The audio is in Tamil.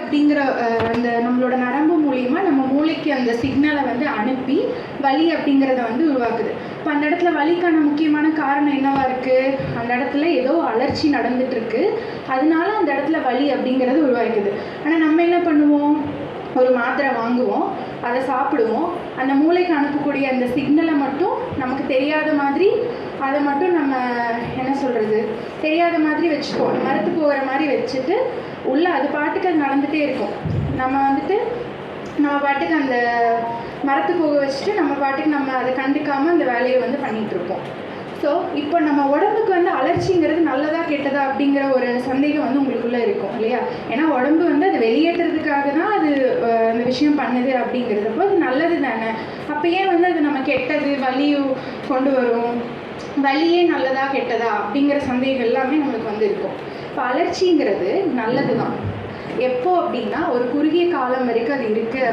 அப்படிங்கிற அந்த நம்மளோட நரம்பு மூலியமாக நம்ம மூளைக்கு அந்த சிக்னலை வந்து அனுப்பி வலி அப்படிங்கிறத வந்து உருவாக்குது. இப்போ அந்த இடத்துல வலிக்கான முக்கியமான காரணம் என்னவா இருக்குது? அந்த இடத்துல ஏதோ அலர்ச்சி நடந்துட்டுருக்கு, அதனால அந்த இடத்துல வலி அப்படிங்கிறது உருவாக்குது. ஆனால் நம்ம என்ன பண்ணுவோம்? ஒரு மாத்திரை வாங்குவோம், அதை சாப்பிடுவோம், அந்த மூளைக்கு அனுப்பக்கூடிய அந்த சிக்னலை மட்டும் நமக்கு தெரியாத மாதிரி அதை மட்டும் நம்ம என்ன சொல்கிறது தெரியாத மாதிரி வச்சுக்குவோம், மரத்து போகிற மாதிரி வச்சுட்டு உள்ளே அது பாட்டுக்கு அது நடந்துகிட்டே இருக்கும். நம்ம பாட்டுக்கு அந்த மரத்து போக வச்சுட்டு நம்ம பாட்டுக்கு நம்ம அதை கண்டுக்காமல் அந்த வேலையை வந்து பண்ணிகிட்ருப்போம். ஸோ இப்போ நம்ம உடம்புக்கு வந்து அலர்ச்சிங்கிறது நல்லதா கெட்டதா அப்படிங்கிற ஒரு சந்தேகம் வந்து உங்களுக்குள்ளே இருக்கும் இல்லையா? ஏன்னா உடம்பு வந்து அது வெளியேற்றுறதுக்காக தான் அது அந்த விஷயம் பண்ணுது அப்படிங்கிறதப்போ அது நல்லது தானே. அப்போ ஏன் வந்து அது நம்ம கெட்டது வலி கொண்டு வரும்? வலியே நல்லதா கெட்டதா அப்படிங்கிற சந்தேகம் எல்லாமே நம்மளுக்கு வந்து இருக்கும். இப்போ அலர்ச்சிங்கிறது நல்லது தான். எப்போ அப்படின்னா ஒரு குறுகிய காலம் வரைக்கும் அது இருக்குது.